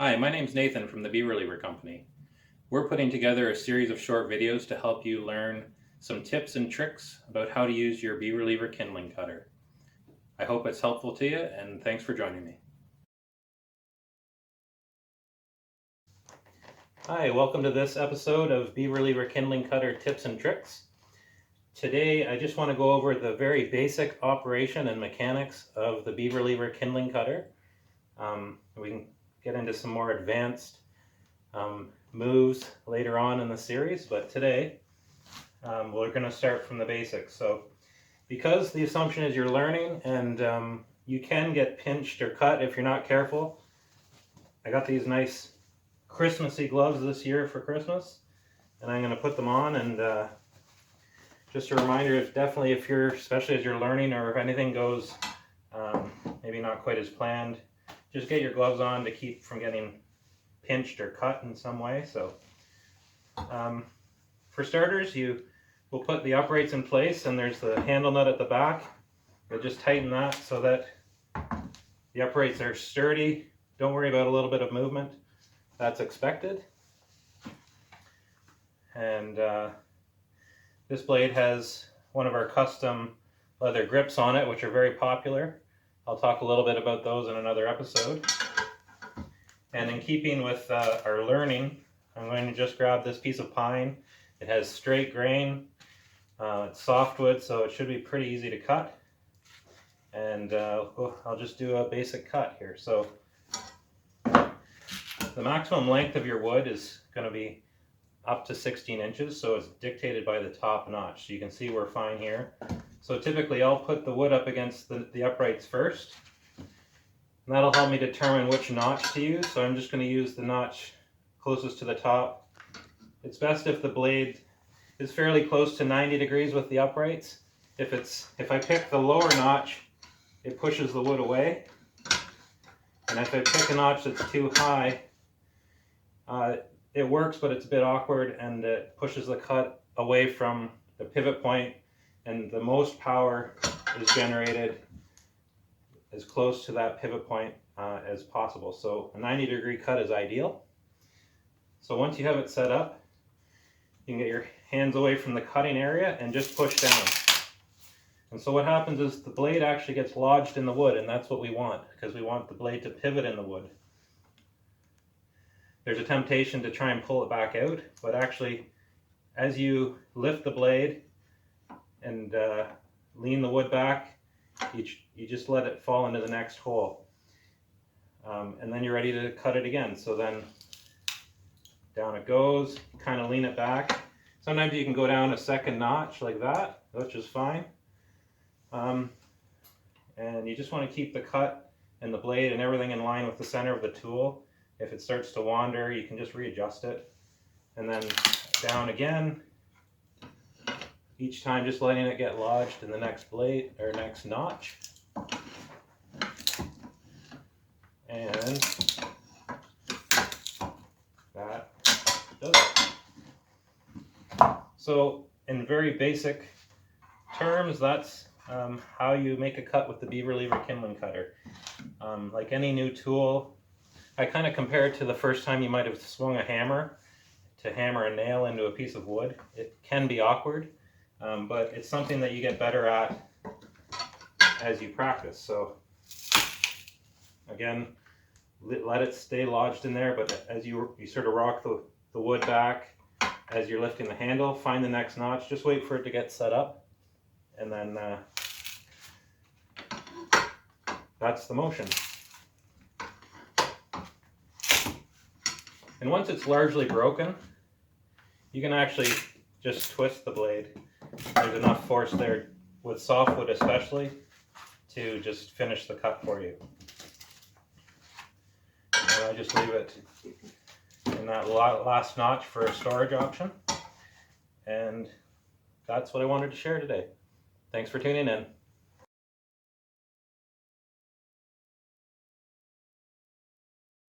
Hi, my name's Nathan from the Beaver Lever Company. We're putting together a series of short videos to help you learn some tips and tricks about how to use your Beaver Lever Kindling Cutter. I hope it's helpful to you, and thanks for joining me. Hi, welcome to this episode of Beaver Lever Kindling Cutter Tips and Tricks. Today I just want to go over the very basic operation and mechanics of the Beaver Lever Kindling Cutter. We can get into some more advanced moves later on in the series, but today we're going to start from the basics. So because the assumption is you're learning and you can get pinched or cut if you're not careful, I got these nice Christmassy gloves this year for Christmas, and I'm going to put them on. And just a reminder, definitely if you're, especially as you're learning, or if anything goes maybe not quite as planned, just get your gloves on to keep from getting pinched or cut in some way. So for starters, you will put the uprights in place, and there's the handle nut at the back. You'll just tighten that so that the uprights are sturdy. Don't worry about a little bit of movement. That's expected. And this blade has one of our custom leather grips on it, which are very popular. I'll talk a little bit about those in another episode. And in keeping with our learning, I'm going to just grab this piece of pine. It has straight grain, it's softwood, so it should be pretty easy to cut. And I'll just do a basic cut here. So the maximum length of your wood is going to be up to 16 inches, so it's dictated by the top notch. So you can see we're fine here. So typically I'll put the wood up against the uprights first, and that'll help me determine which notch to use. So I'm just going to use the notch closest to the top. It's best if the blade is fairly close to 90 degrees with the uprights. If I pick the lower notch, it pushes the wood away. And if I pick a notch that's too high, it works, but it's a bit awkward, and it pushes the cut away from the pivot point, and the most power is generated as close to that pivot point as possible. So a 90-degree cut is ideal. So once you have it set up, you can get your hands away from the cutting area and just push down. And so what happens is the blade actually gets lodged in the wood, and that's what we want, because we want the blade to pivot in the wood. There's a temptation to try and pull it back out, but actually as you lift the blade and lean the wood back, you just let it fall into the next hole. And then you're ready to cut it again. So then down it goes, kind of lean it back. Sometimes you can go down a second notch like that, which is fine. And you just want to keep the cut and the blade and everything in line with the center of the tool. If it starts to wander, you can just readjust it. And then down again, each time just letting it get lodged in the next blade or next notch. And that does it. So in very basic terms, that's how you make a cut with the Beaver Lever Kindling Cutter. Like any new tool, I kind of compare it to the first time you might have swung a hammer to hammer a nail into a piece of wood. It can be awkward, but it's something that you get better at as you practice. So again, let it stay lodged in there, but as you sort of rock the wood back as you're lifting the handle, find the next notch, just wait for it to get set up, and then that's the motion. And once it's largely broken, you can actually just twist the blade. There's enough force there, with softwood especially, to just finish the cut for you. And I just leave it in that last notch for a storage option. And that's what I wanted to share today. Thanks for tuning in.